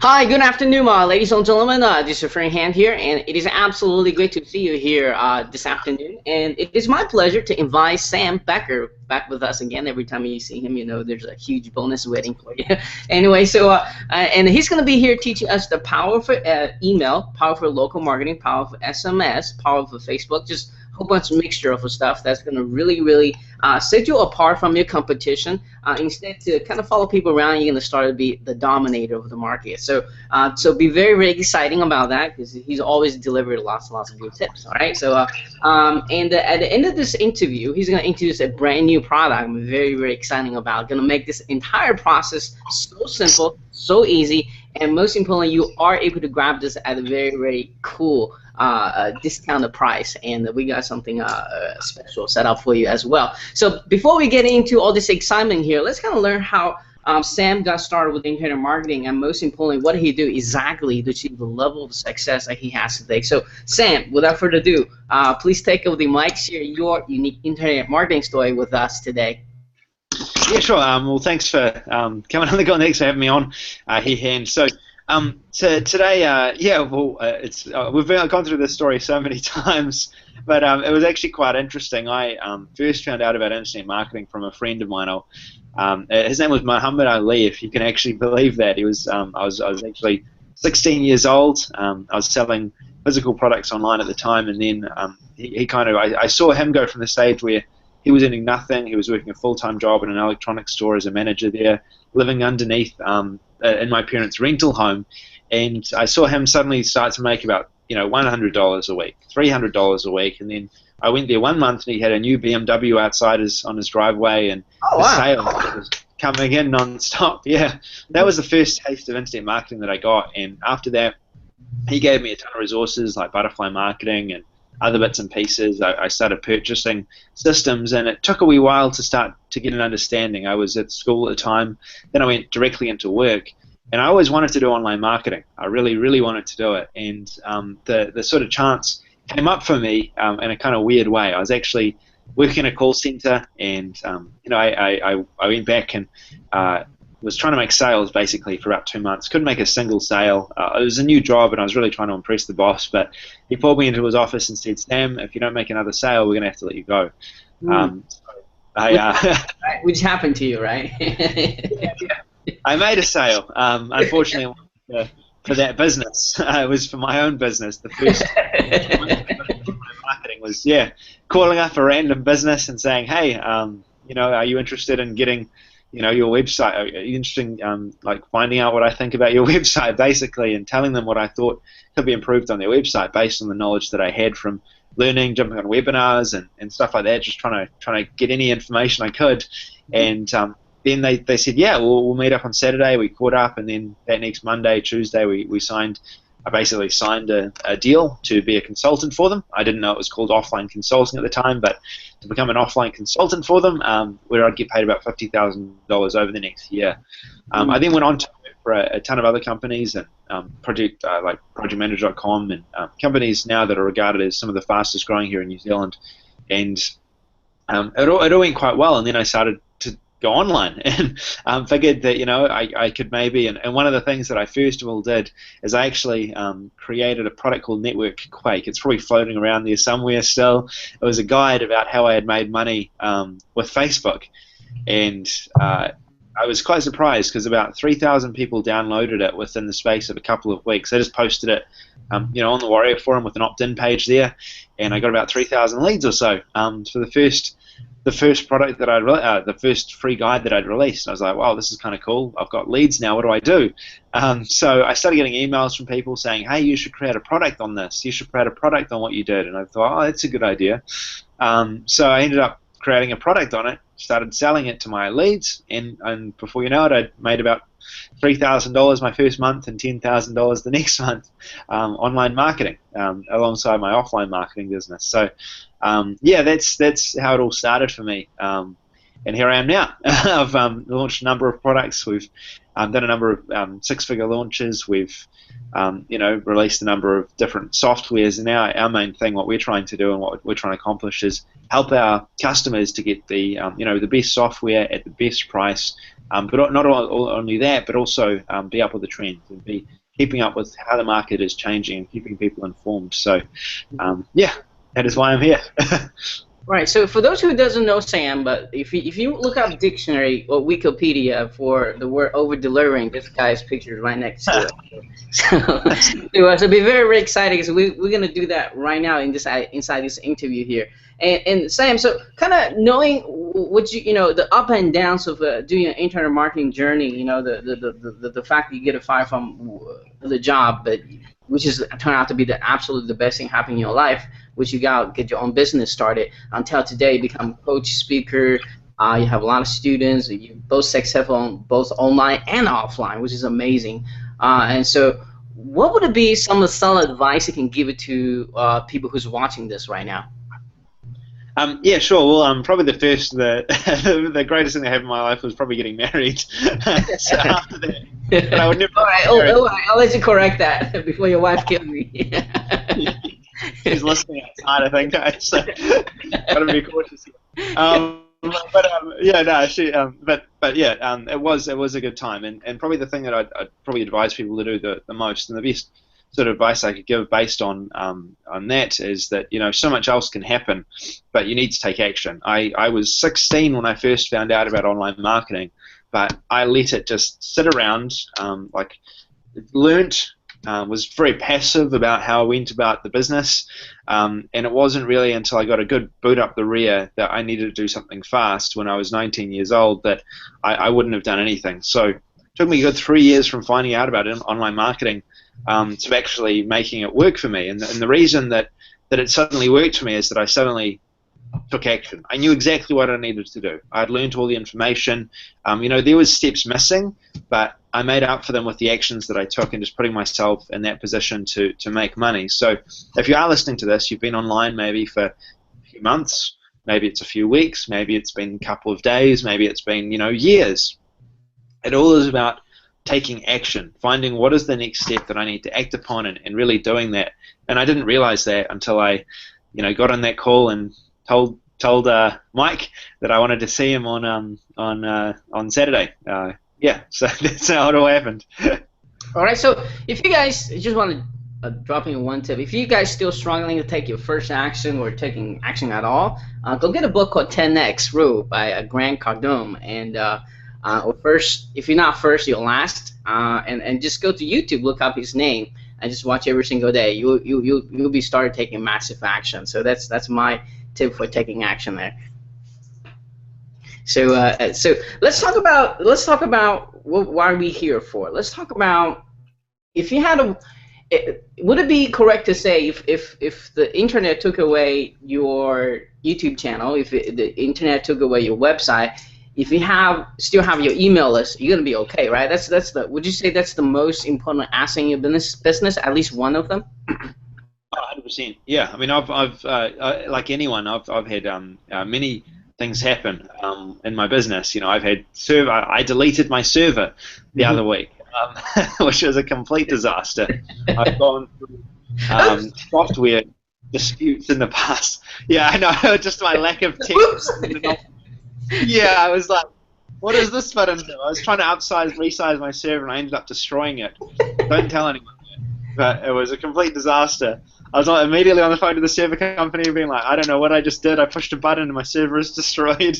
Hi, good afternoon, ladies and gentlemen. This is Frank Hand here, and it is absolutely great to see you here this afternoon. And it is my pleasure to invite Sam Bakker back with us again. Every time you see him, you know there's a huge bonus waiting for you. Anyway, and he's going to be here teaching us the power for email, power for local marketing, power for SMS, power for Facebook, just a whole bunch of mixture of stuff that's going to really set you apart from your competition. Instead, to kind of follow people around, you're going to start to be the dominator of the market. So be very exciting about that, because he's always delivered lots of good tips. All right. And at the end of this interview, he's going to introduce a brand new product. I'm very exciting about. Going to make this entire process so simple, so easy, and most importantly, you are able to grab this at a very cool discounted price, and we got something special set up for you as well. So before we get into all this excitement here, let's kind of learn how Sam got started with internet marketing, and most importantly, what did he do exactly to achieve the level of success that he has today. So Sam, without further ado, please take over the mic, share your unique internet marketing story with us today. Yeah, sure. Well, thanks for coming on the call. Thanks for having me on here, Hand. So today, we've gone through this story so many times, but it was actually quite interesting. I first found out about internet marketing from a friend of mine. His name was Muhammad Ali, if you can actually believe that. He was I was actually 16 years old. I was selling physical products online at the time, and then I saw him go from the stage where he was earning nothing. He was working a full-time job in an electronics store as a manager there, living underneath in my parents' rental home, and I saw him suddenly start to make about $100 a week, $300 a week, and then I went there one month and he had a new BMW outside on his driveway, and the sales was coming in non-stop. Yeah, that was the first taste of internet marketing that I got, and after that, he gave me a ton of resources like butterfly marketing and other bits and pieces. I started purchasing systems, and it took a wee while to start to get an understanding. I was at school at the time, then I went directly into work, and I always wanted to do online marketing. I really wanted to do it, and the sort of chance came up for me in a kind of weird way. I was actually working in a call center, and I went back and was trying to make sales basically for about 2 months. Couldn't make a single sale. It was a new job, and I was really trying to impress the boss, but he pulled me into his office and said, "Sam, if you don't make another sale, we're going to have to let you go." Which happened to you, right? I made a sale. Unfortunately, for that business. It was for my own business. The first marketing was, calling up a random business and saying, "Hey, are you interested in getting your website? Are you interested in like finding out what I think about your website, basically, and telling them what I thought could be improved on their website based on the knowledge that I had from learning, jumping on webinars and stuff like that, just trying to get any information I could." And then they said, "Yeah, we'll meet up on Saturday." We caught up, and then that next Monday, Tuesday, we signed. I basically signed a deal to be a consultant for them. I didn't know it was called offline consulting at the time, but to become an offline consultant for them, where I'd get paid about $50,000 over the next year. I then went on to work for a ton of other companies, and like projectmanager.com, and companies now that are regarded as some of the fastest growing here in New Zealand. And it all went quite well, and then I started to go online and figured that I could maybe, and one of the things that I first of all did is I actually created a product called Network Quake. It's probably floating around there somewhere still. It was a guide about how I had made money with Facebook, and I was quite surprised because about 3,000 people downloaded it within the space of a couple of weeks. I just posted it on the Warrior Forum with an opt-in page there, and I got about 3,000 leads or so for the first product that the first free guide that I'd released. I was like, wow, this is kind of cool. I've got leads now. What do I do? So I started getting emails from people saying, "Hey, you should create a product on this. You should create a product on what you did." And I thought, oh, that's a good idea. So I ended up creating a product on it, started selling it to my leads, and before you know it, I'd made about $3,000 my first month and $10,000 the next month online marketing alongside my offline marketing business. So that's how it all started for me, and here I am now. I've launched a number of products. We've done a number of six-figure launches. We've released a number of different softwares, and now our main thing, what we're trying to do and what we're trying to accomplish, is help our customers to get the the best software at the best price. But not only that, but also be up with the trends and be keeping up with how the market is changing and keeping people informed. So, yeah, that is why I'm here. Right. So for those who doesn't know Sam, but if you look up dictionary or Wikipedia for the word over delivering, this guy's picture is right next to it. So be very, very exciting. So we're gonna do that right now inside this interview here. And Sam, so kind of knowing what the up and downs of doing an internet marketing journey, the fact that you get fired from the job, but which is turned out to be the best thing happening in your life, which you get your own business started until today, you become a coach, speaker, you have a lot of students, you're both successful on both online and offline, which is amazing. And so what would it be some of the solid advice you can give it to people who's watching this right now? Yeah, sure. Well, probably the greatest thing I had in my life was probably getting married. So after that, but I would never. All right, I'll let you correct that before your wife kills me. She's listening outside, I think. So gotta be cautious here. Yeah, no, it was a good time, and probably the thing that I'd probably advise people to do the most, and the best sort of advice I could give based on that is that so much else can happen, but you need to take action. I was 16 when I first found out about online marketing, but I let it just sit around, learnt, was very passive about how I went about the business, and it wasn't really until I got a good boot up the rear that I needed to do something fast when I was 19 years old that I wouldn't have done anything. So it took me a good 3 years from finding out about online marketing to actually making it work for me. And the reason that it suddenly worked for me is that I suddenly took action. I knew exactly what I needed to do. I'd learned all the information. There was steps missing, but I made up for them with the actions that I took and just putting myself in that position to make money. So if you are listening to this, you've been online maybe for a few months, maybe it's a few weeks, maybe it's been a couple of days, maybe it's been years. It all is about taking action, finding what is the next step that I need to act upon, and really doing that. And I didn't realize that until I got on that call and told Mike that I wanted to see him on Saturday. Yeah, so that's how it all happened. All right, so if you guys just want to drop in one tip, if you guys still struggling to take your first action or taking action at all, go get a book called 10X Rule by Grant Cardone, and or first, if you're not first, you're last, and just go to YouTube, look up his name, and just watch every single day. You'll be started taking massive action. So that's my tip for taking action there. So let's talk about why are we here for. Let's talk about if you had would it be correct to say if the internet took away your YouTube channel, if the internet took away your website, if you still have your email list, you're gonna be okay, right? Would you say that's the most important asset in your business? At least one of them. 100%. Yeah. I mean, I've like anyone, I've had many things happen in my business. I've had I deleted my server the other week, which was a complete disaster. I've gone through software disputes in the past. Yeah, I know. Just my lack of tips. Yeah, I was like, what does this button do? I was trying to resize my server, and I ended up destroying it. Don't tell anyone that. But it was a complete disaster. I was immediately on the phone to the server company being like, I don't know what I just did. I pushed a button and my server is destroyed.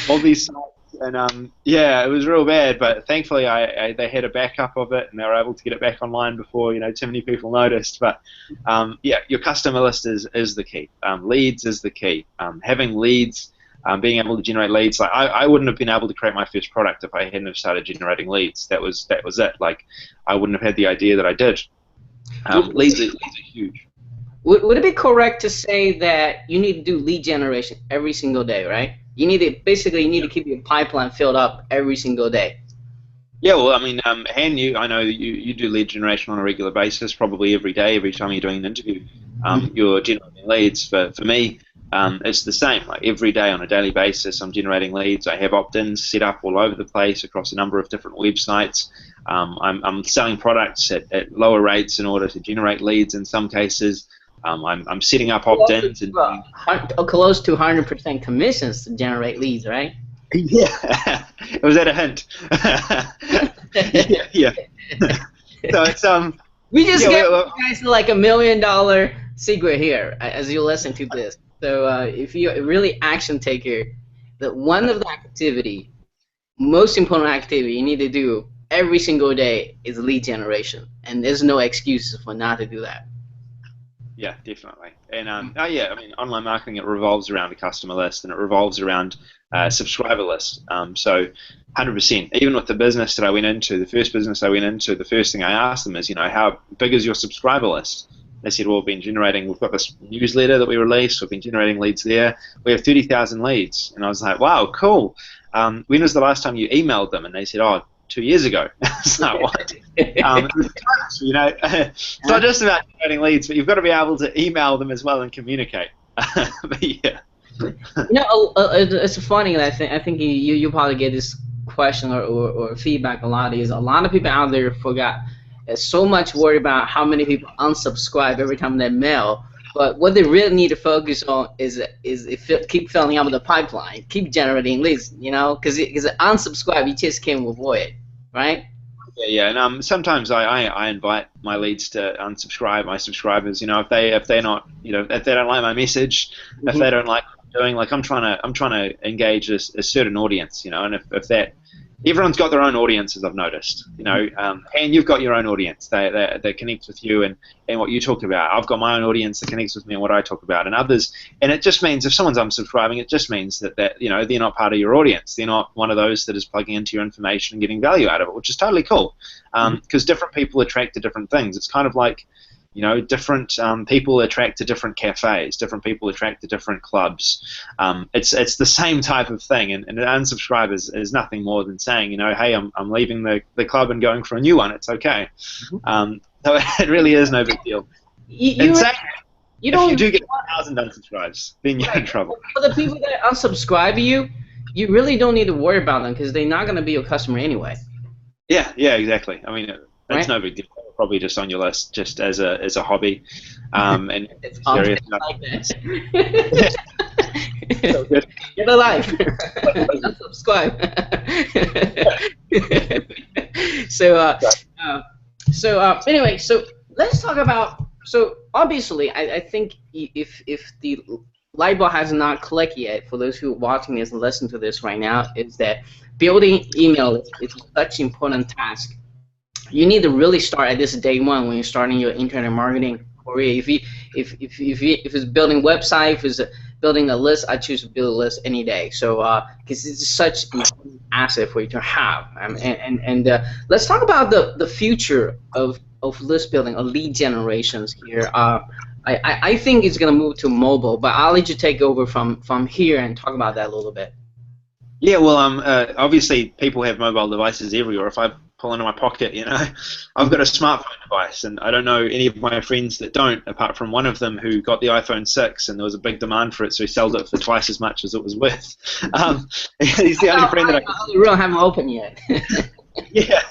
All these sites. And yeah, it was real bad. But thankfully, they had a backup of it, and they were able to get it back online before too many people noticed. But yeah, your customer list is the key. Leads is the key. Having leads. Being able to generate leads, like I wouldn't have been able to create my first product if I hadn't have started generating leads. That was it. Like I wouldn't have had the idea that I did. Leads are huge. Would it be correct to say that you need to do lead generation every single day, right? You need to keep your pipeline filled up every single day. Yeah, well, I mean, I know you do lead generation on a regular basis, probably every day, every time you're doing an interview. You're generating leads. For me, it's the same. Like every day on a daily basis, I'm generating leads. I have opt-ins set up all over the place across a number of different websites. I'm selling products at lower rates in order to generate leads in some cases. I'm setting up opt-ins and close to 100% commissions to generate leads, right? Yeah, was that a hint? yeah. So it's We just gave you guys like $1 million secret here as you listen to this. So if you're really action taker, that one of the activity, most important activity you need to do every single day is lead generation, and there's no excuses for not to do that. Yeah, definitely. And oh yeah, I mean, online marketing, it revolves around a customer list and it revolves around a subscriber list. So 100%. Even with the business that I went into, the first business I went into, the first thing I asked them is, how big is your subscriber list? They said, well, we've got this newsletter that we released, we've been generating leads there. We have 30,000 leads. And I was like, wow, cool. When was the last time you emailed them? And they said, oh, 2 years ago. It's like, what? It's not just about generating leads, but you've got to be able to email them as well and communicate. But yeah. It's funny. I think you probably get this question or feedback a lot. Is a lot of people out there forgot. So much worried about how many people unsubscribe every time they mail. But what they really need to focus on is keep filling up the pipeline, keep generating leads, because unsubscribe you just can't avoid it, right? Yeah, and sometimes I invite my leads to unsubscribe, my subscribers, if they're not, if they don't like my message, if they don't like what I'm doing, like I'm trying to engage a certain audience, and if that. Everyone's got their own audiences, I've noticed, and you've got your own audience that connects with you and what you talk about. I've got my own audience that connects with me and what I talk about, and others. And it just means if someone's unsubscribing, it just means that they're not part of your audience. They're not one of those that is plugging into your information and getting value out of it, which is totally cool. Because different people attract to different things. It's kind of like, different people attract to different cafes, different people attract to different clubs. It's the same type of thing, and an unsubscribe is nothing more than saying, hey, I'm leaving the club and going for a new one. It's okay. So it really is no big deal. If you do get 1,000 unsubscribes, then you're in trouble. For the people that unsubscribe you really don't need to worry about them because they're not going to be your customer anyway. Yeah, exactly. I mean, it's no big deal. Probably just on your list, just as a hobby, and it's serious. Like that. So good. Get a life. Subscribe. Anyway, so let's talk about. So obviously, I think if the light bulb has not clicked yet, for those who are watching this and listening to this right now, is that building email is such an important task. You need to really start at this day one when you're starting your internet marketing career. If it's building a website, if it's building a list, I choose to build a list any day. So because it's such an asset for you to have. And let's talk about the future of list building, of lead generations here. I think it's going to move to mobile, but I'll let you take over from here and talk about that a little bit. Yeah, well, obviously people have mobile devices everywhere. If I pull into my pocket, I've got a smartphone device, and I don't know any of my friends that don't, apart from one of them who got the iPhone 6, and there was a big demand for it, so he sold it for twice as much as it was worth. He's the only friend that I really haven't opened yet. Yeah.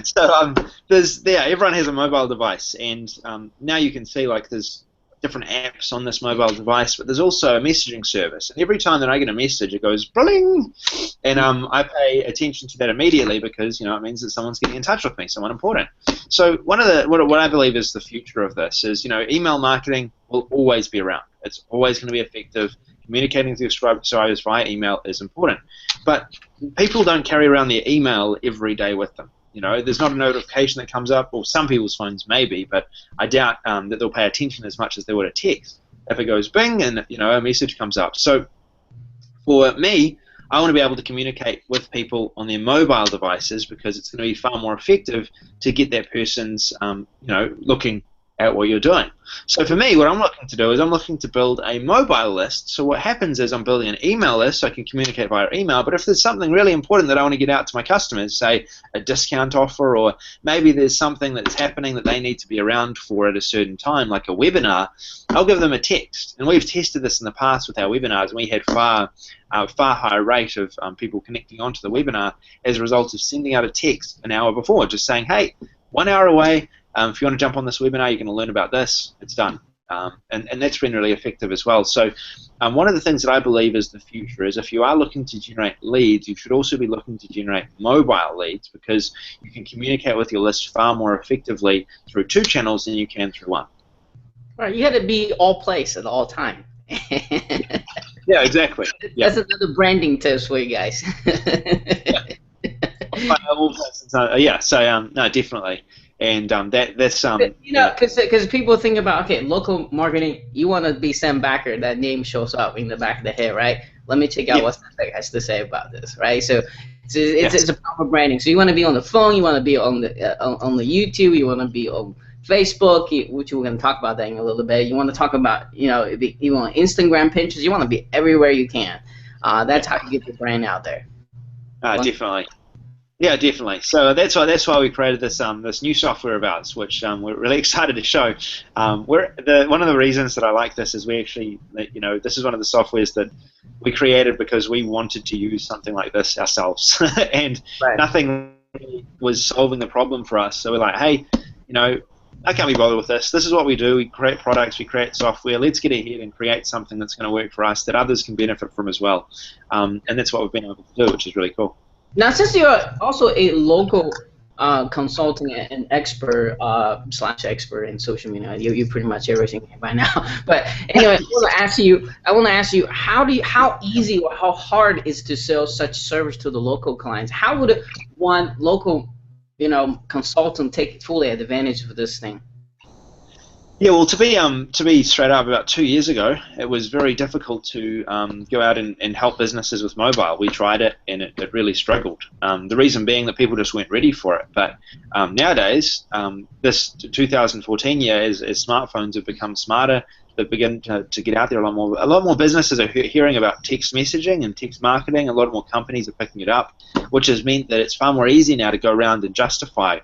So everyone has a mobile device, and now you can see like there's different apps on this mobile device, but there's also a messaging service. And every time that I get a message, it goes bling, and I pay attention to that immediately because it means that someone's getting in touch with me, someone important. So what I believe is the future of this is email marketing will always be around. It's always going to be effective. Communicating with your subscribers via email is important, but people don't carry around their email every day with them. There's not a notification that comes up, or some people's phones maybe, but I doubt that they'll pay attention as much as they would a text. If it goes bing and a message comes up. So for me, I want to be able to communicate with people on their mobile devices because it's going to be far more effective to get that person's looking at what you're doing. So for me, what I'm looking to do is I'm looking to build a mobile list. So what happens is I'm building an email list so I can communicate via email, but if there's something really important that I want to get out to my customers, say a discount offer, or maybe there's something that's happening that they need to be around for at a certain time, like a webinar, I'll give them a text. And we've tested this in the past with our webinars, and we had far higher rate of people connecting onto the webinar as a result of sending out a text an hour before, just saying, hey, 1 hour away, if you want to jump on this webinar, you're going to learn about this. It's done. And that's been really effective as well. So one of the things that I believe is the future is if you are looking to generate leads, you should also be looking to generate mobile leads, because you can communicate with your list far more effectively through 2 channels than you can through 1. Right, you got to be all place at all time. Yeah, exactly. Yeah. That's another branding tips for you guys. Yeah, so no, definitely. And that's you know, because people think about, okay, local marketing, you want to be Sam Bakker, that name shows up in the back of the head, right? Let me check out what Sam Bakker has to say about this, right? So it's a proper branding. So you want to be on the phone, you want to be on the YouTube, you want to be on Facebook, which we're going to talk about that in a little bit. You want to talk about, you want Instagram, Pinterest, you want to be everywhere you can. That's how you get your brand out there. Definitely. Yeah, definitely. So that's why we created this this new software of ours, which we're really excited to show. One of the reasons that I like this is we actually, this is one of the softwares that we created because we wanted to use something like this ourselves, and nothing was solving the problem for us. So we're like, hey, I can't be bothered with this. This is what we do. We create products, we create software. Let's get ahead and create something that's going to work for us that others can benefit from as well. And that's what we've been able to do, which is really cool. Now, since you're also a local consulting and expert / expert in social media, you pretty much everything by now. But anyway, I want to ask you, how easy or how hard is it to sell such service to the local clients? How would one local consultant take fully advantage of this thing? Yeah, well, to be straight up, about 2 years ago, it was very difficult to go out and help businesses with mobile. We tried it, and it really struggled. The reason being that people just weren't ready for it. But nowadays, this 2014 year, as smartphones have become smarter, they've begun to get out there a lot more. A lot more businesses are hearing about text messaging and text marketing. A lot more companies are picking it up, which has meant that it's far more easy now to go around and justify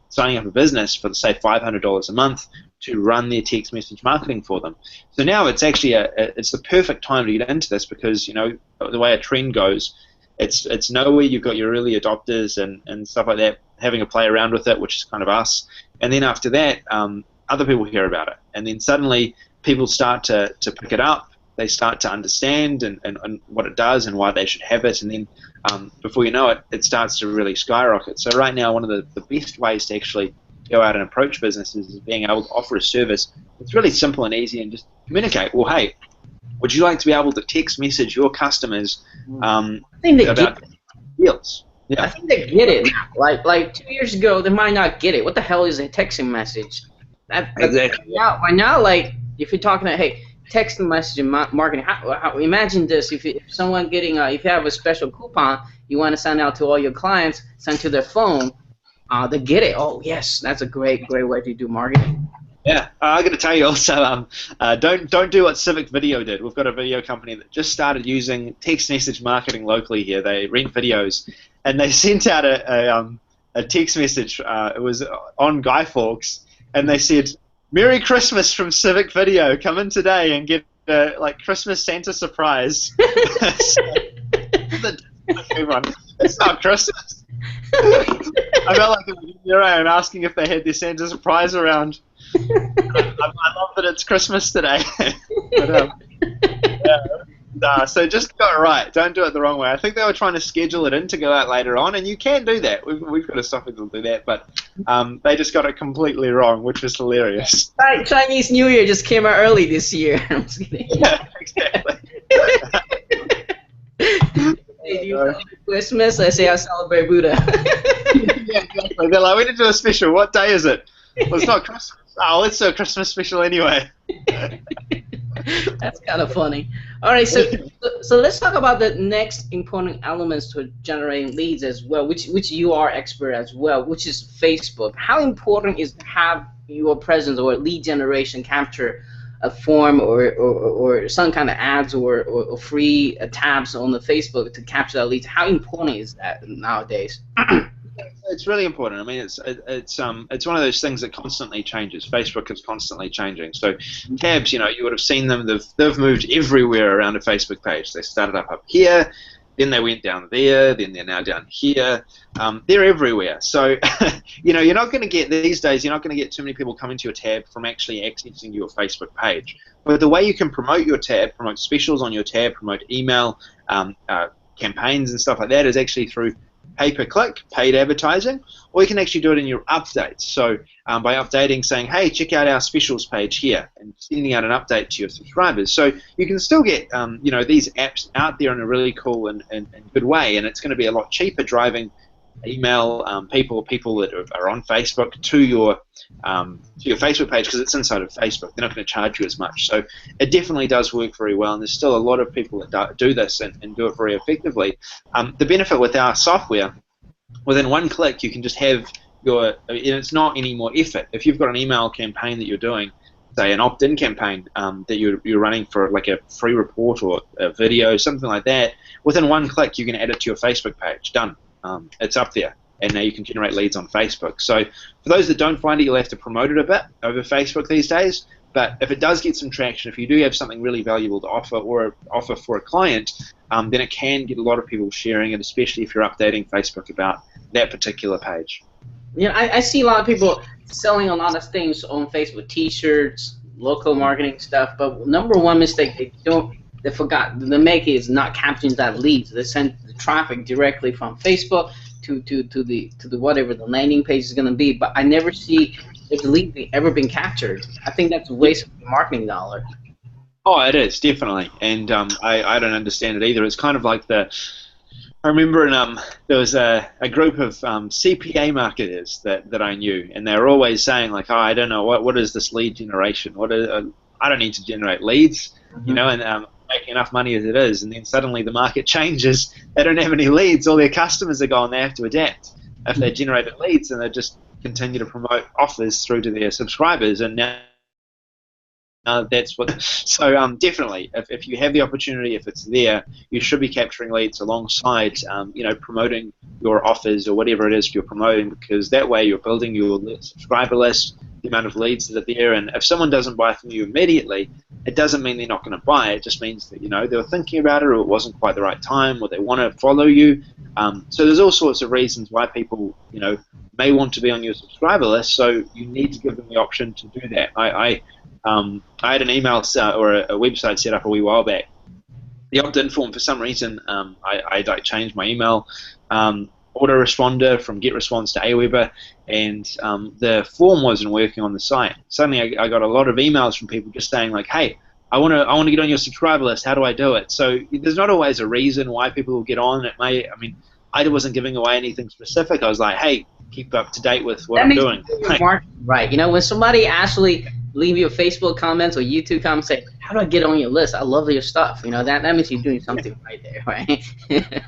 signing up a business for, say, $500 a month to run their text message marketing for them. So now it's actually it's the perfect time to get into this, because the way a trend goes, it's nowhere. You've got your early adopters and stuff like that having a play around with it, which is kind of us. And then after that, other people hear about it, and then suddenly people start to pick it up. They start to understand and what it does and why they should have it, and then before you know it, it starts to really skyrocket. So right now, one of the best ways to actually go out and approach businesses is being able to offer a service. It's really simple and easy, and just communicate. Well, hey, would you like to be able to text message your customers about deals? Yeah. I think they get it now. Like 2 years ago, they might not get it. What the hell is a texting message? Exactly. Right now, like if you're talking to, hey, text message and marketing. Imagine this: if someone getting if you have a special coupon you want to send out to all your clients, send to their phone. They get it. Oh yes, that's a great way to do marketing. Yeah, I got to tell you also, don't do what Civic Video did. We've got a video company that just started using text message marketing locally here. They rent videos, and they sent out a text message. It was on Guy Fawkes, and they said, "Merry Christmas from Civic Video. Come in today and get like Christmas Santa surprise." Everyone, it's not Christmas. I felt like I'm asking if they had their Santa surprise around. I love that it's Christmas today. But, so just go it right. Don't do it the wrong way. I think they were trying to schedule it in to go out later on, and you can do that. We've got a software to do that, but they just got it completely wrong, which was hilarious. Chinese New Year just came out early this year. I'm just kidding. Yeah, exactly. Hey, do you celebrate Christmas? I say I celebrate Buddha. Yeah, exactly. They're like, we need to do a special. What day is it? Well, it's not Christmas. Oh, let's do a Christmas special anyway. That's kind of funny. All right, so let's talk about the next important elements to generating leads as well, which you are expert as well, which is Facebook. How important is to have your presence or lead generation capture a form or some kind of ads or free tabs on the Facebook to capture that leads? How important is that nowadays? It's really important. I mean, it's one of those things that constantly changes. Facebook is constantly changing. So tabs, you know, you would have seen them. They've moved everywhere around a Facebook page. They started up here, then they went down there, then they're now down here. They're everywhere. So you know, you're not going to get these days. You're not going to get too many people coming to your tab from actually accessing your Facebook page. But the way you can promote your tab, promote specials on your tab, promote email campaigns and stuff like that is actually through pay-per-click, paid advertising, or you can actually do it in your updates. So by updating, saying, hey, check out our specials page here, and sending out an update to your subscribers. So you can still get you know, these apps out there in a really cool and good way, and it's going to be a lot cheaper driving email people that are on Facebook to your Facebook page, because it's inside of Facebook. They're not going to charge you as much. So it definitely does work very well, and there's still a lot of people that do this and do it very effectively. The benefit with our software, within one click, you can just have and it's not any more effort. If you've got an email campaign that you're doing, say an opt-in campaign that you're running for like a free report or a video, something like that, within one click you can add it to your Facebook page. Done. It's up there, and now you can generate leads on Facebook. So for those that don't find it, you'll have to promote it a bit over Facebook these days. But if it does get some traction, if you do have something really valuable to offer or offer for a client, then it can get a lot of people sharing it, especially if you're updating Facebook about that particular page. Yeah, I see a lot of people selling a lot of things on Facebook, T-shirts, local marketing stuff. But number one mistake they forgot to make is not capturing that leads. They send the traffic directly from Facebook to the whatever the landing page is going to be. But I never see if the lead ever been captured. I think that's a waste of marketing dollar. Oh, it is, definitely, and I don't understand it either. It's kind of like I remember there was a group of CPA marketers that I knew, and they were always saying like, oh, I don't know, what is this lead generation? I don't need to generate leads, you know, and making enough money as it is, and then suddenly the market changes. They don't have any leads. All their customers are gone. They have to adapt. If they generated leads, and they just continue to promote offers through to their subscribers, and now that's what. So definitely, if you have the opportunity, if it's there, you should be capturing leads alongside, you know, promoting your offers or whatever it is you're promoting, because that way you're building your subscriber list, the amount of leads that are there, and if someone doesn't buy from you immediately, it doesn't mean they're not going to buy. It just means that, you know, they were thinking about it, or it wasn't quite the right time, or they want to follow you. So there's all sorts of reasons why people, you know, may want to be on your subscriber list. So you need to give them the option to do that. I had an email or a website set up a wee while back. The opt-in form, for some reason, I changed my email autoresponder from GetResponse to Aweber, and the form wasn't working on the site. Suddenly I got a lot of emails from people just saying like, hey, I want to get on your subscriber list. How do I do it? So there's not always a reason why people will get on. I wasn't giving away anything specific. I was like, hey, keep up to date with what I'm doing. Right. You know, when somebody actually leave you a Facebook comments or YouTube comments, say, how do I get on your list? I love your stuff. You know, that means you're doing something right there, right?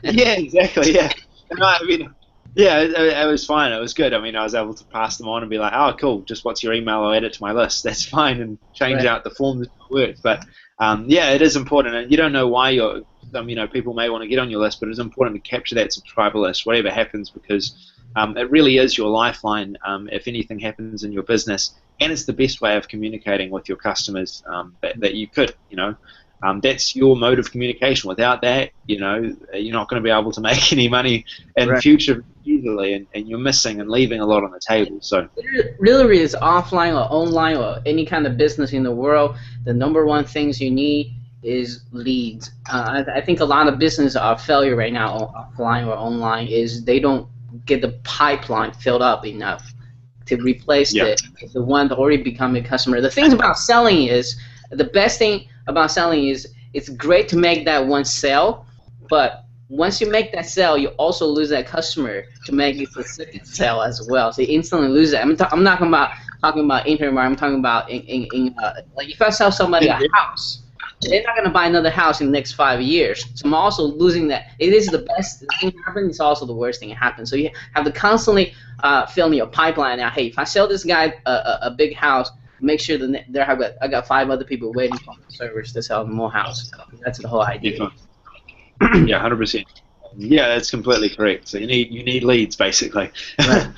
Yeah, exactly. Yeah. No, I mean, yeah, it was fine. It was good. I mean, I was able to pass them on and be like, oh, cool, just what's your email? I'll add it to my list. That's fine, and change out the form that works. But, yeah, it is important. And you don't know why you know, people may want to get on your list, but it's important to capture that subscriber list, whatever happens, because it really is your lifeline if anything happens in your business. And it's the best way of communicating with your customers that you could, you know. That's your mode of communication. Without that, you know, you're not going to be able to make any money in the future easily, and you're missing and leaving a lot on the table. So really is offline or online or any kind of business in the world, the number one things you need is leads. I think a lot of businesses are failure right now, offline or online, is they don't get the pipeline filled up enough to replace the one that already become a customer. The thing about selling is, the best thing about selling is it's great to make that one sale, but once you make that sale, you also lose that customer to make it the second sale as well. So you instantly lose it. I'm not talking about internet marketing. I'm talking about like if I sell somebody a house, they're not going to buy another house in the next 5 years. So I'm also losing that. It is the best thing happen. It's also the worst thing that happens. So you have to constantly fill in your pipeline now. Hey, if I sell this guy a big house, make sure that I got 5 other people waiting for the service to sell more house. That's the whole idea. Yeah, 100%. Yeah, that's completely correct. So you need leads basically. Right.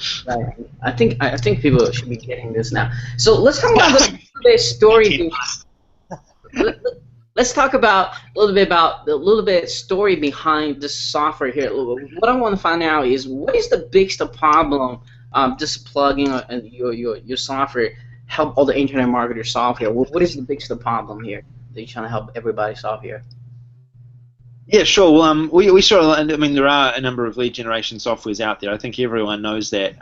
I think people should be getting this now. So let's talk about the story. Let's talk about a little bit story behind the software here. What I want to find out is what is the biggest problem just plugging your software help all the internet marketers solve here? What is the biggest problem here that you're trying to help everybody solve here? Yeah, sure. Well, we saw. I mean, there are a number of lead generation softwares out there. I think everyone knows that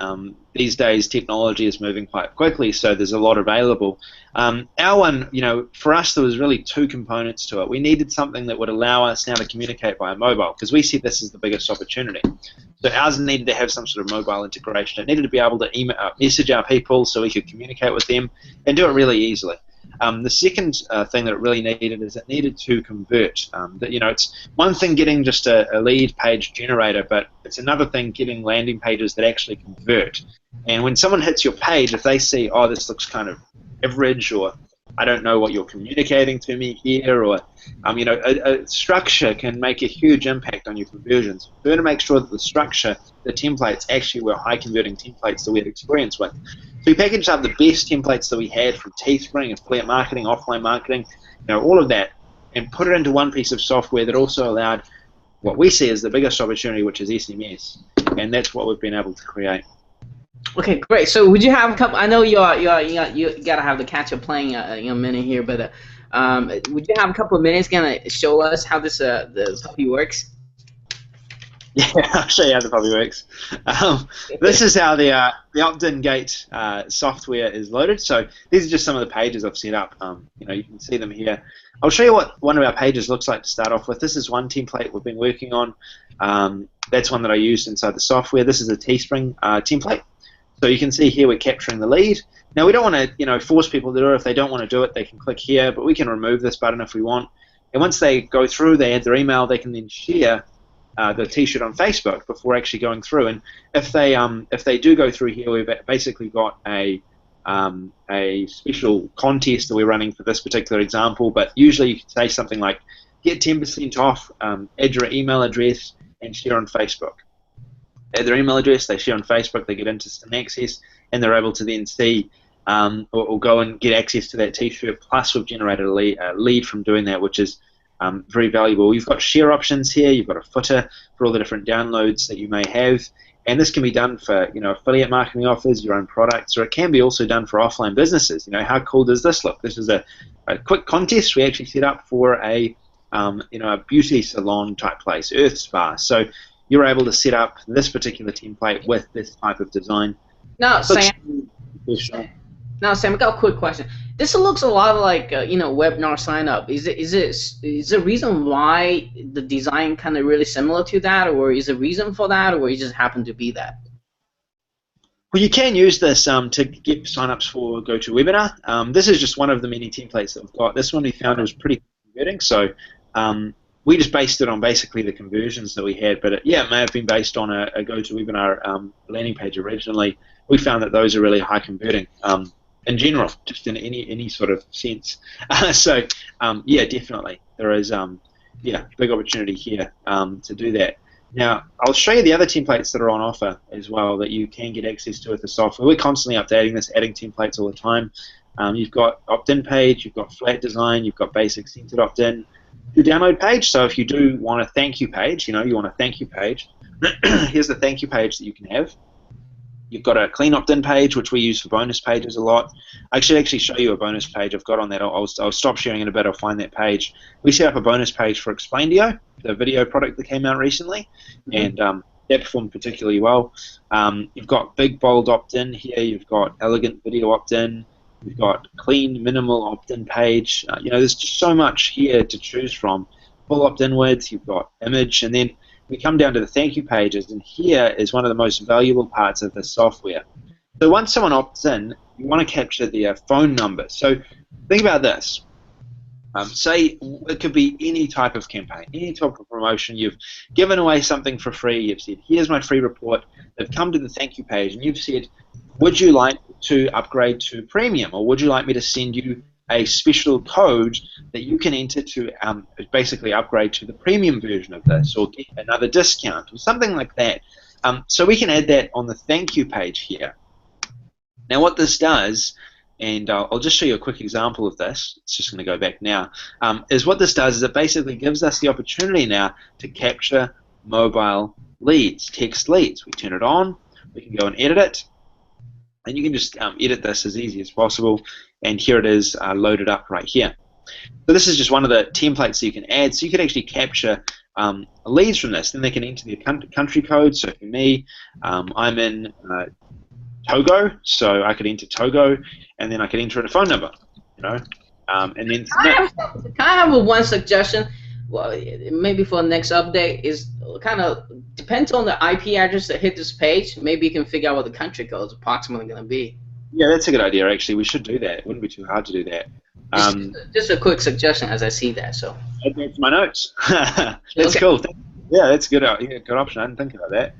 these days technology is moving quite quickly, so there's a lot available. Our one, for us, there was really two components to it. We needed something that would allow us now to communicate via mobile, because we see this as the biggest opportunity. So ours needed to have some sort of mobile integration. It needed to be able to message our people so we could communicate with them and do it really easily. The second thing that it really needed is it needed to convert. It's one thing getting just a lead page generator, but it's another thing getting landing pages that actually convert. And when someone hits your page, if they see, oh, this looks kind of average, or I don't know what you're communicating to me here, or a structure can make a huge impact on your conversions. We want to make sure that the structure, the templates, actually were high converting templates that we had experience with. So we packaged up the best templates that we had from Teespring, affiliate marketing, offline marketing, all of that, and put it into one piece of software that also allowed what we see as the biggest opportunity, which is SMS, and that's what we've been able to create. Okay, great. So would you have a couple? I know you gotta have the catch up playing in a minute here, but would you have a couple of minutes gonna show us how this puppy works? Yeah, I'll show you how the puppy works. This is how the Optin Gate software is loaded. So these are just some of the pages I've set up. You can see them here. I'll show you what one of our pages looks like to start off with. This is one template we've been working on. That's one that I used inside the software. This is a Teespring template. So you can see here we're capturing the lead. Now we don't want to force people to do it. If they don't want to do it, they can click here, but we can remove this button if we want. And once they go through, they add their email, they can then share the T-shirt on Facebook before actually going through. And if they do go through here, we've basically got a special contest that we're running for this particular example. But usually you can say something like, get 10% off, add your email address, and share on Facebook. Add their email address, they share on Facebook, they get instant access, and they're able to then see or go and get access to that T-shirt. Plus, we've generated a lead from doing that, which is very valuable. You've got share options here. You've got a footer for all the different downloads that you may have, and this can be done for affiliate marketing offers, your own products, or it can be also done for offline businesses. How cool does this look? This is a quick contest we actually set up for a beauty salon type place, Earth Spa. So you're able to set up this particular template with this type of design. Now, Sam, I got a quick question. This looks a lot like webinar sign up. Is the reason why the design kind of really similar to that, or is there a reason for that, or it just happened to be that? Well, you can use this to get signups for GoToWebinar. This is just one of the many templates that we've got. This one we found was pretty converting, so we just based it on basically the conversions that we had. But it may have been based on a GoToWebinar landing page originally. We found that those are really high converting. In general, just in any sort of sense. So, definitely. There is, big opportunity here to do that. Now, I'll show you the other templates that are on offer as well that you can get access to with the software. We're constantly updating this, adding templates all the time. You've got opt-in page, you've got flat design, you've got basic centered opt-in, your download page. So if you do want a thank you page, you want a thank you page, here's the thank you page that you can have. You've got a clean opt-in page, which we use for bonus pages a lot. I should actually show you a bonus page I've got on that. I'll stop sharing in a bit. I'll find that page. We set up a bonus page for Explaindio, the video product that came out recently, and that performed particularly well. You've got big, bold opt-in here. You've got elegant video opt-in. You've got clean, minimal opt-in page. There's just so much here to choose from. Full opt-in with. You've got image, and then we come down to the thank you pages, and here is one of the most valuable parts of the software. So once someone opts in, you want to capture their phone number. So think about this. Say it could be any type of campaign, any type of promotion. You've given away something for free. You've said, "Here's my free report." They've come to the thank you page, and you've said, "Would you like to upgrade to premium, or would you like me to send you a special code that you can enter to basically upgrade to the premium version of this, or get another discount, or something like that?" So we can add that on the thank you page here. Now, what this does, and I'll just show you a quick example of this. It's just going to go back now. Is what this does is it basically gives us the opportunity now to capture mobile leads, text leads. We turn it on. We can go and edit it, and you can just edit this as easy as possible. And here it is loaded up right here. So this is just one of the templates that you can add. So you can actually capture leads from this. Then they can enter their country code. So for me, I'm in Togo, so I could enter Togo, and then I could enter in a phone number, and then Can I have one suggestion? Well, maybe for the next update is kind of depends on the IP address that hit this page. Maybe you can figure out what the country code is approximately going to be. Yeah, that's a good idea. Actually, we should do that. It wouldn't be too hard to do that. Just a quick suggestion as I see that. So add that to my notes. That's cool. Yeah, that's good. Yeah, good option. I didn't think about that.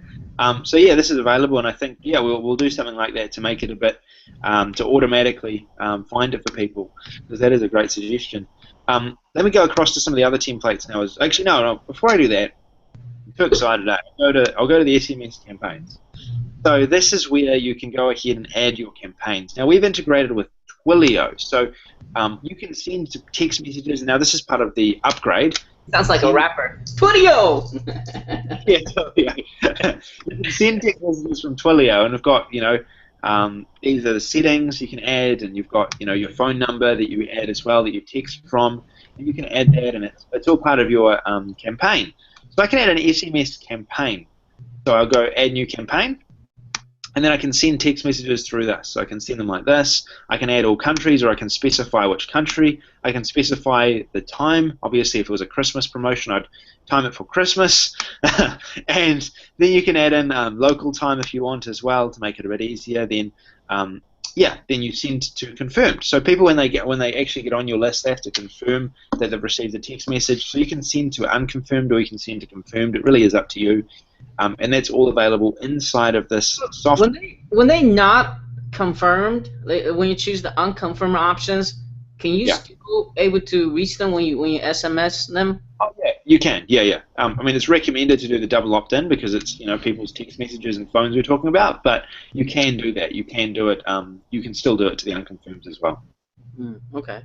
So yeah, this is available, and I think we'll do something like that to make it a bit to automatically find it for people, because that is a great suggestion. Let me go across to some of the other templates now. Actually, no. Before I do that, I'm too excited. I'll go to the SMS campaigns. So this is where you can go ahead and add your campaigns. Now we've integrated with Twilio, so you can send text messages. Now this is part of the upgrade. Sounds like a rapper. Twilio! Yeah, Twilio. You can send text messages from Twilio, and we've got, these are the settings you can add, and you've got, your phone number that you add as well, that you text from, and you can add that, and it's all part of your campaign. So I can add an SMS campaign. So I'll go add new campaign, and then I can send text messages through this. So I can send them like this. I can add all countries, or I can specify which country. I can specify the time. Obviously, if it was a Christmas promotion, I'd time it for Christmas. And then you can add in local time if you want as well to make it a bit easier. Then, then you send to confirmed. So people, when they actually get on your list, they have to confirm that they've received a text message. So you can send to unconfirmed, or you can send to confirmed. It really is up to you. And that's all available inside of this software. When they not confirmed, when you choose the unconfirmed options, can you still able to reach them when you SMS them? Oh yeah, you can. Yeah. I mean, it's recommended to do the double opt-in because it's people's text messages and phones we're talking about, but you can do that. You can do it. You can still do it to the unconfirmed as well. Okay.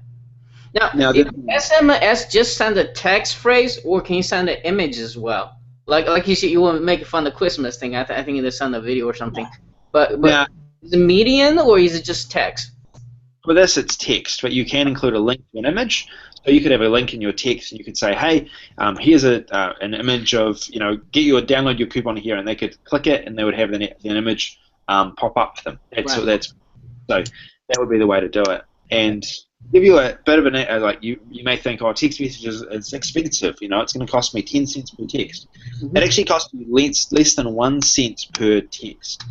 Now if SMS just send a text phrase, or can you send an image as well? Like you said, you want to make fun of the Christmas thing. I think they send a video or something. But is it median, or is it just text? For this, it's text, but you can include a link to an image. So you could have a link in your text, and you could say, "Hey, here's an image of download your coupon here," and they could click it, and they would have an image pop up for them. So that would be the way to do it, and give you a bit of you may think, oh, text messages is expensive. It's going to cost me 10 cents per text. It actually costs you less than 1 cent per text.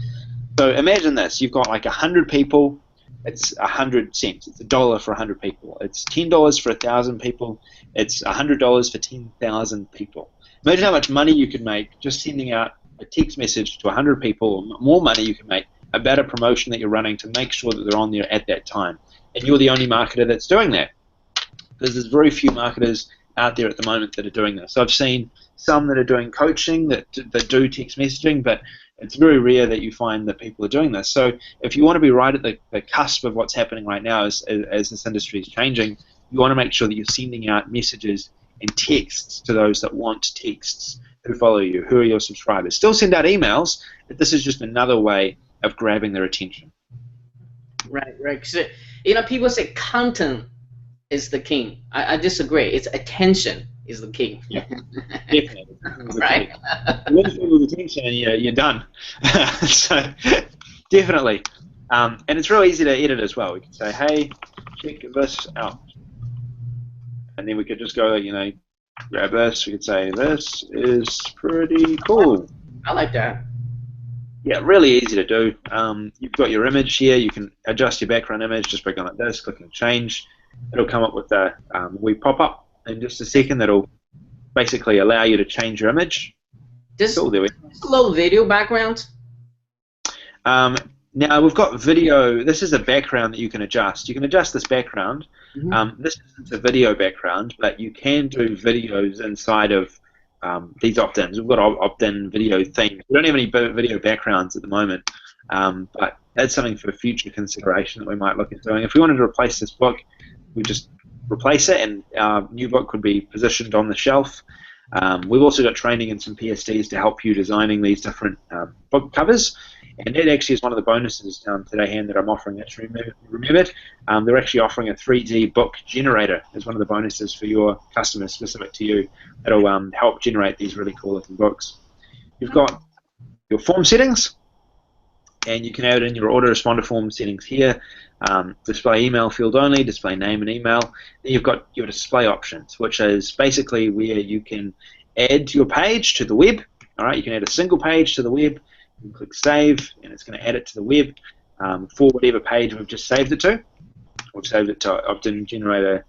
So imagine this: you've got like 100 people. It's 100 cents. It's $1 for 100 people. It's $10 for 1,000 people. It's $100 for 10,000 people. Imagine how much money you could make just sending out a text message to 100 people. Or more money you can make about a promotion that you're running to make sure that they're on there at that time. And you're the only marketer that's doing that, because there's very few marketers out there at the moment that are doing this. So I've seen some that are doing coaching that do text messaging, but it's very rare that you find that people are doing this. So if you want to be right at the cusp of what's happening right now as this industry is changing, you want to make sure that you're sending out messages and texts to those that want texts, who follow you, who are your subscribers. Still send out emails, but this is just another way of grabbing their attention. Right. Because, people say content is the king. I disagree. It's attention is the king. Yeah, definitely. Right. Win people's attention, and you're done. So definitely. And it's real easy to edit as well. We can say, hey, check this out. And then we could just go, grab this. We could say, this is pretty cool. I like that. Yeah, really easy to do. You've got your image here. You can adjust your background image just by going like this, clicking change. it'll come up with a wee pop-up in just a second that'll basically allow you to change your image. This Cool, there we slow video background. Now we've got video. This is a background that you can adjust. You can adjust this background. This isn't a video background, but you can do videos inside of these opt-ins. We've got opt-in video themes. We don't have any video backgrounds at the moment, but that's something for future consideration that we might look at doing. If we wanted to replace this book, we just replace it, and our new book could be positioned on the shelf. We've also got training and some PSDs to help you designing these different book covers. And that actually is one of the bonuses today, Han, that I'm offering. That's remembered. They're actually offering a 3D book generator as one of the bonuses for your customers, specific to you. That'll help generate these really cool looking books. You've got your form settings, and you can add in your autoresponder form settings here. Display email field only, display name and email. Then you've got your display options, which is basically where you can add your page to the web. All right, you can add a single page to the web. You can click save, and it's going to add it to the web for whatever page we've just saved it to. We've saved it to Optin Generator,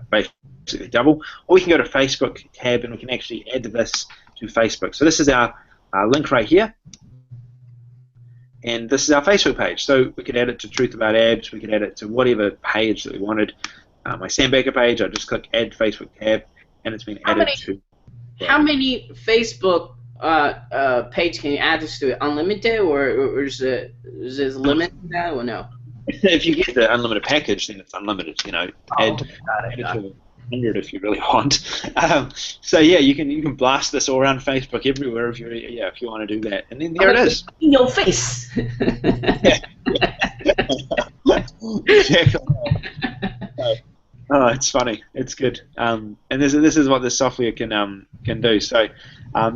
basically double. Or we can go to Facebook tab, and we can actually add this to Facebook. So this is our link right here, and this is our Facebook page. So we could add it to Truth About Abs. We could add it to whatever page that we wanted. My Sam Bakker page, I just click Add Facebook tab, and it's been added to. How many Facebook page can you add this to? Unlimited, or is there a limit to that, or no? If you get the unlimited package, then it's unlimited. You know, add it to 100 if you really want. So yeah, you can blast this all around Facebook everywhere if you want to do that. And then there it is. In your face. Exactly. Oh, it's funny. It's good. And this is what this software can do. So,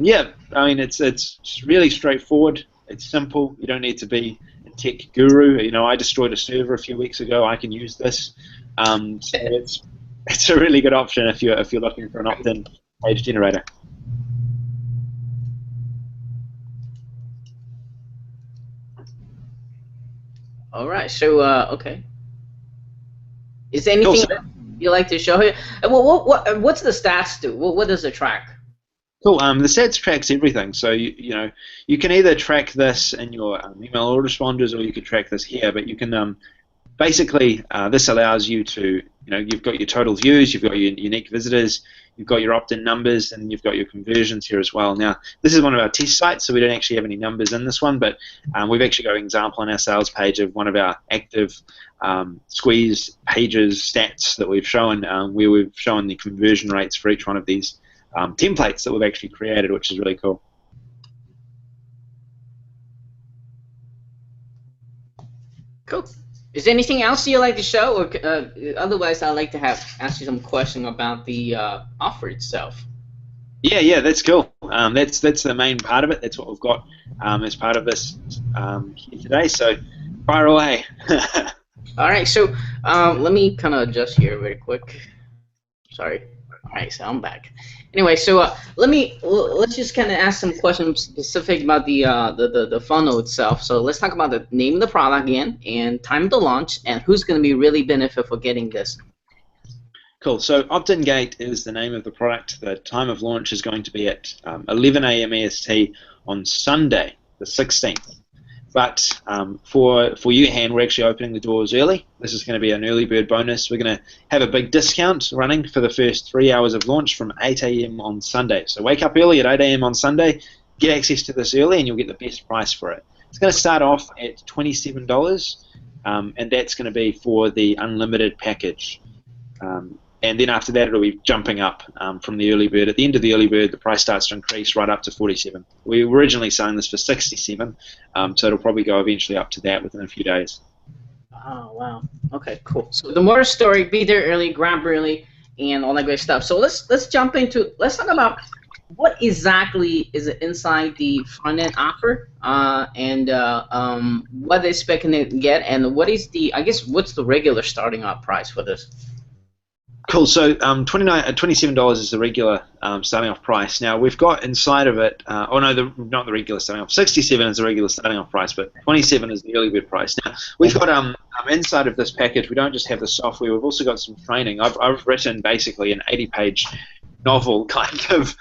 yeah, I mean, it's really straightforward. It's simple. You don't need to be a tech guru. You know, I destroyed a server a few weeks ago. I can use this. So it's a really good option if you're looking for an opt-in page generator. All right. So, okay. Is there anything you like to show here? What's the stats do? What does it track? Cool. The stats tracks everything. So you can either track this in your email autoresponders, or you could track this here. But you can basically this allows you to you've got your total views, you've got your unique visitors, you've got your opt-in numbers, and you've got your conversions here as well. Now this is one of our test sites, so we don't actually have any numbers in this one, but we've actually got an example on our sales page of one of our active squeeze pages stats that we've shown, where we've shown the conversion rates for each one of these templates that we've actually created, which is really cool. Cool. Is there anything else you'd like to show, or otherwise I'd like to ask you some question about the offer itself? Yeah, that's cool. That's the main part of it. That's what we've got as part of this here today. So fire away. All right. So let me kind of adjust here very quick. Sorry. All right. So I'm back. Anyway, so let's just kind of ask some questions specific about the funnel itself. So let's talk about the name of the product again, and time of the launch, and who's going to be really benefit for getting this. Cool. So Optin Gate is the name of the product. The time of launch is going to be at 11 a.m. EST on Sunday, the 16th. But for you, Han, we're actually opening the doors early. This is going to be an early bird bonus. We're going to have a big discount running for the first 3 hours of launch from 8 a.m. on Sunday. So wake up early at 8 a.m. on Sunday, get access to this early, and you'll get the best price for it. It's going to start off at $27, and that's going to be for the unlimited package. And then after that, it'll be jumping up from the early bird. At the end of the early bird, the price starts to increase right up to $47. We were originally selling this for $67, so it'll probably go eventually up to that within a few days. Oh, wow. Okay, cool. So the more story, be there early, grab early, and all that great stuff. So let's jump into, let's talk about what exactly is inside the front-end offer, and what they're expecting to get, and what is the, I guess, what's the regular starting up price for this? Cool. So $27 is the regular starting off price. Now we've got inside of it. Oh no, not the regular starting off. 67 is the regular starting off price, but 27 is the early bird price. Now we've got inside of this package. We don't just have the software. We've also got some training. I've written basically an 80-page novel kind of,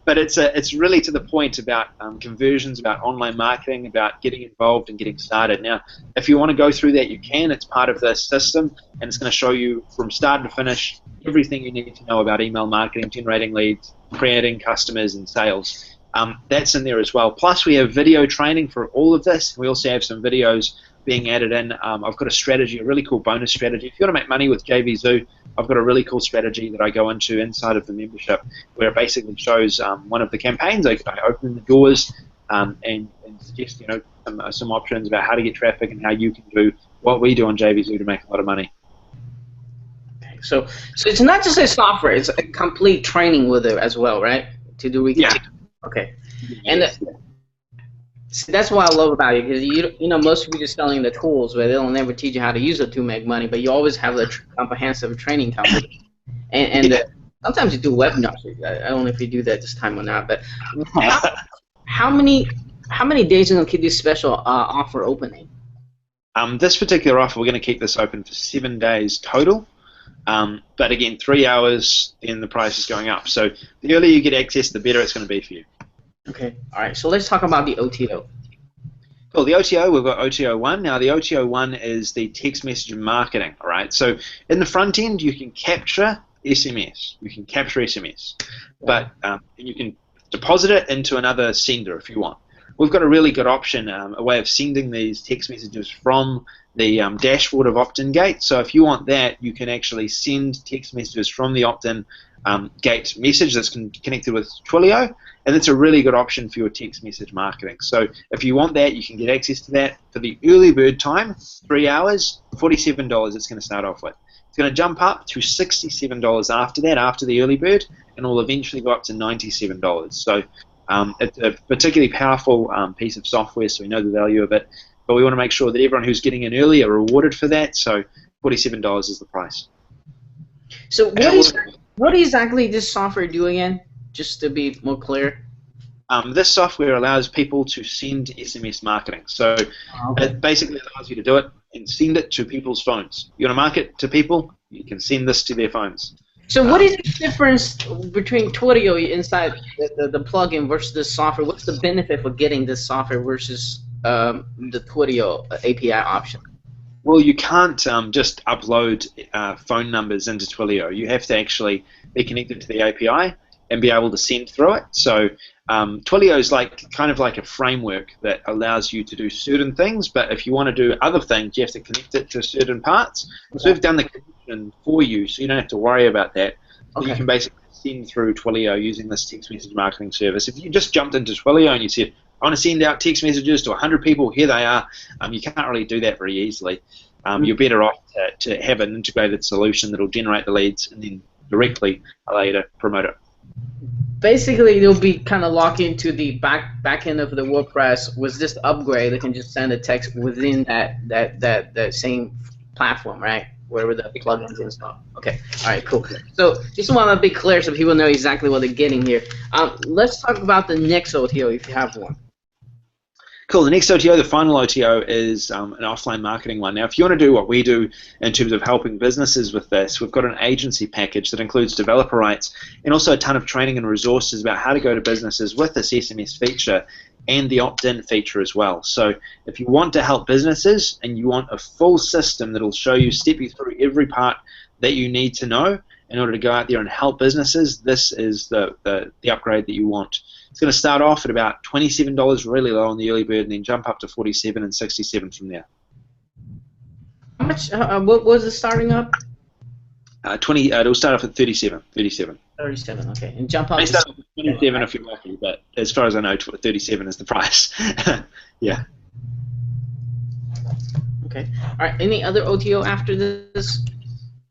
but it's really to the point about conversions, about online marketing, about getting involved and getting started. Now, if you want to go through that, you can. It's part of the system, and it's going to show you from start to finish everything you need to know about email marketing, generating leads, creating customers, and sales. That's in there as well. Plus, we have video training for all of this. We also have some videos being added in. I've got a strategy, a really cool bonus strategy. If you want to make money with JVZoo, I've got a really cool strategy that I go into inside of the membership, where it basically shows one of the campaigns. I open the doors and suggest some options about how to get traffic and how you can do what we do on JVZoo to make a lot of money. Okay, so it's not just a software; it's a complete training with it as well, right? To do Yeah. Okay, and that's what I love about it, because you know most people just selling the tools, but they'll never teach you how to use it to make money. But you always have the comprehensive training company, and sometimes you do webinars. I don't know if you do that this time or not, but how many days are going to keep this special offer opening? This particular offer, we're going to keep this open for 7 days total. But again, 3 hours, then the price is going up. So the earlier you get access, the better it's going to be for you. Okay, all right. So let's talk about the OTO. Cool. The OTO, we've got OTO 1. Now, the OTO 1 is the text message marketing. All right. So in the front end, you can capture SMS. You can capture SMS, but you can deposit it into another sender if you want. We've got a really good option, a way of sending these text messages from the dashboard of Optin Gate. So if you want that, you can actually send text messages from the Optin Gate message that's connected with Twilio, and it's a really good option for your text message marketing. So if you want that, you can get access to that for the early bird time, 3 hours, $47 it's going to start off with. It's going to jump up to $67 after that, after the early bird, and will eventually go up to $97. So it's a particularly powerful piece of software, so we know the value of it, but we want to make sure that everyone who's getting in early are rewarded for that, so $47 is the price. So what exactly this software do again, just to be more clear? This software allows people to send SMS marketing. So it basically allows you to do it and send it to people's phones. You want to market to people, you can send this to their phones. So what is the difference between Twilio inside the plugin versus the software? What's the benefit for getting this software versus the Twilio API option? Well, you can't just upload phone numbers into Twilio. You have to actually be connected to the API and be able to send through it. So Twilio is kind of like a framework that allows you to do certain things, but if you want to do other things, you have to connect it to certain parts. So we've done the connection for you, so you don't have to worry about that. So you can basically send through Twilio using this text message marketing service. If you just jumped into Twilio and you said, I want to send out text messages to 100 people, here they are, you can't really do that very easily. You're better off to have an integrated solution that will generate the leads and then directly allow you to promote it. Basically, it'll be kind of locked into the back end of the WordPress. With this upgrade, they can just send a text within that same platform, right? Wherever the plugins installed. Okay. All right. Cool. So just want to be clear so people know exactly what they're getting here. Let's talk about the next OTO if you have one. Cool. The next OTO, the final OTO, is an offline marketing one. Now, if you want to do what we do in terms of helping businesses with this, we've got an agency package that includes developer rights and also a ton of training and resources about how to go to businesses with this SMS feature and the opt-in feature as well. So if you want to help businesses and you want a full system that will step you through every part that you need to know in order to go out there and help businesses, this is the upgrade that you want. It's going to start off at about $27, really low on the early bird, and then jump up to $47 and $67 from there. How much? What was it starting up? It'll start off at $37. 37. Okay, and jump up. They start off at $27 if you're lucky, but as far as I know, $37 is the price. Yeah. Okay. All right. Any other OTO after this?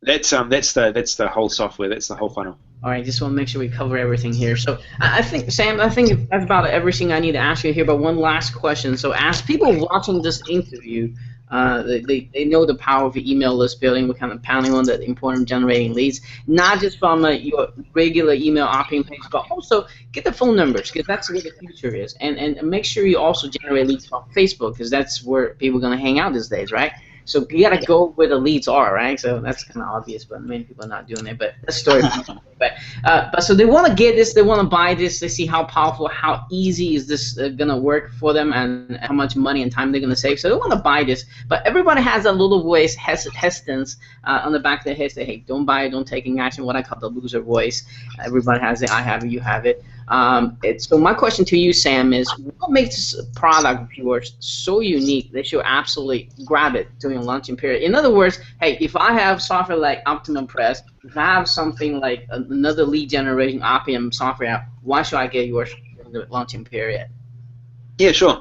That's the whole software. That's the whole funnel. All right, just want to make sure we cover everything here. So I think, Sam, that's about everything I need to ask you here, but one last question. So as people watching this interview, They know the power of email list building. We're kind of pounding on the importance of generating leads, not just from your regular email opt-in page, but also get the phone numbers, because that's where the future is. And make sure you also generate leads from Facebook, because that's where people are going to hang out these days, right? So you got to go where the leads are, right? So that's kind of obvious, but many people are not doing it. But that's a story. But so they want to get this, they want to buy this, they see how powerful, how easy is this going to work for them, and how much money and time they're going to save. So they want to buy this. But everybody has a little voice, hesitance on the back of their head, say, hey, don't buy it, don't take any action, what I call the loser voice. Everybody has it, I have it, you have it. So my question to you, Sam, is what makes this product of yours so unique that you'll absolutely grab it during a launching period? In other words, hey, if I have software like Optimum Press, if I have something like another lead generation RPM software, why should I get yours during the launching period? Yeah, sure.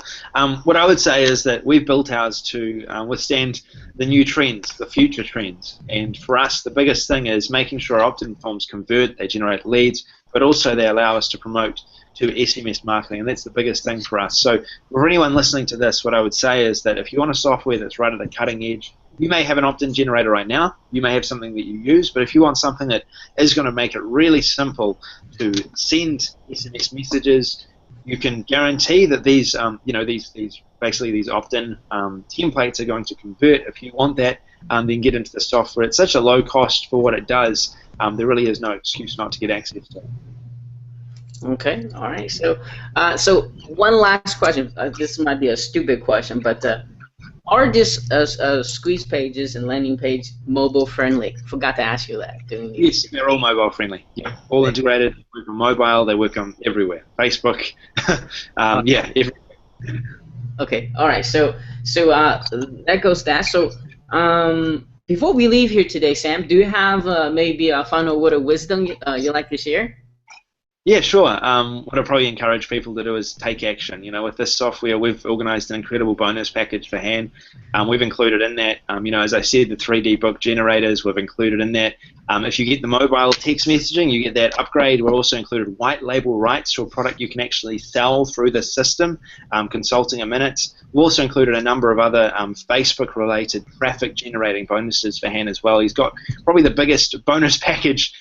What I would say is that we've built ours to withstand the new trends, the future trends. And for us, the biggest thing is making sure Optin forms convert, they generate leads, but also they allow us to promote to SMS marketing, and that's the biggest thing for us. So for anyone listening to this, what I would say is that if you want a software that's right at the cutting edge, you may have an opt-in generator right now, you may have something that you use, but if you want something that is going to make it really simple to send SMS messages, you can guarantee that these, basically these opt-in templates are going to convert. If you want that, then get into the software. It's such a low cost for what it does. There really is no excuse not to get access to it. Okay, all right. So, so one last question. This might be a stupid question, but are these squeeze pages and landing page mobile friendly? Forgot to ask you that. Yes, they're all mobile friendly. Yeah, all integrated. They work on mobile. They work on everywhere. Facebook. Yeah, everywhere. Okay, all right. So that goes that. So before we leave here today, Sam, do you have maybe a final word of wisdom you'd like to share? Yeah, sure. What I'd probably encourage people to do is take action. With this software, we've organized an incredible bonus package for Han. We've included in that, as I said, the 3D book generators, we've included in that. If you get the mobile text messaging, you get that upgrade. We're also included white label rights to a product you can actually sell through the system, consulting a minute. We've also included a number of other Facebook-related traffic-generating bonuses for Han as well. He's got probably the biggest bonus package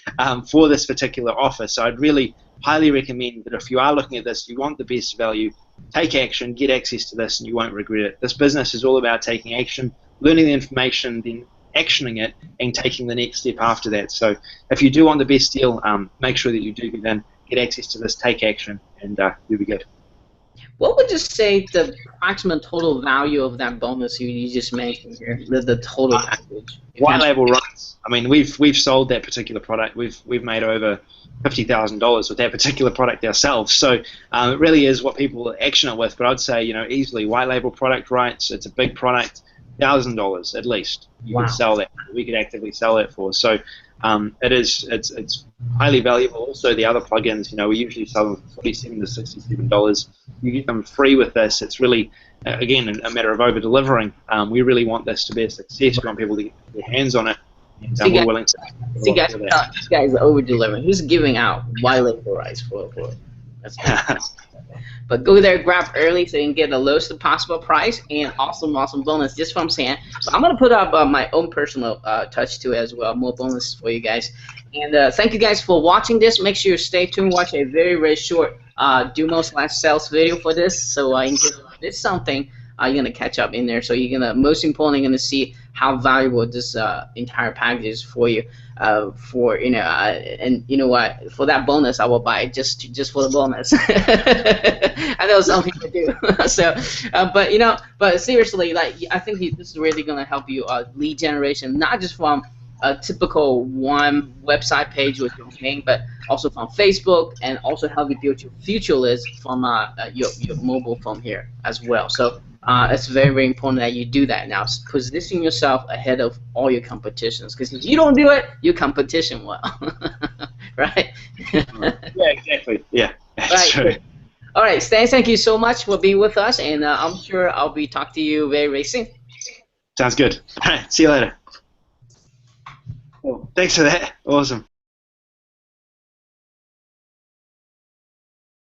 for this particular offer, so I'd really highly recommend that if you are looking at this, you want the best value, take action, get access to this, and you won't regret it. This business is all about taking action, learning the information, then actioning it, and taking the next step after that. So if you do want the best deal, make sure that you do get in, get access to this, take action, and you'll be good. What would you say the approximate total value of that bonus you just mentioned here, the total package? White label rights. I mean, we've sold that particular product. We've made over $50,000 with that particular product ourselves. So it really is what people action it with. But I'd say, easily white label product rights. It's a big product, $1,000 at least. You could sell that. We could actively sell that for. So it's highly valuable. Also, the other plugins, we usually sell them for $47 to $67. You get them free with this. It's really, again, a matter of over delivering. We really want this to be a success. We want people to get their hands on it. And we're willing to. See, guys, this guy's over delivering. He's giving out white label rights for it. That's But go there, grab early so you can get the lowest possible price and awesome bonus just from Sam. So I'm going to put up my own personal touch to it as well, more bonuses for you guys. And thank you guys for watching this. Make sure you stay tuned, watch a very short Dumo/sales video for this. So in case there's something, you're going to catch up in there. So you're going to, most importantly, going to see how valuable this entire package is for you. And you know what? For that bonus, I will buy it just for the bonus. I know some people do. So, but seriously, like I think this is really gonna help you lead generation, not just from a typical one website page with your name, but also from Facebook, and also help you build your future list from your mobile phone here as well. So. It's very important that you do that now. Position yourself ahead of all your competitions, because if you don't do it, your competition will. Right? Yeah, exactly. Yeah, that's true. All right, Stan, thank you so much for being with us, and I'm sure I'll be talking to you very soon. Sounds good. All right, see you later. Thanks for that. Awesome.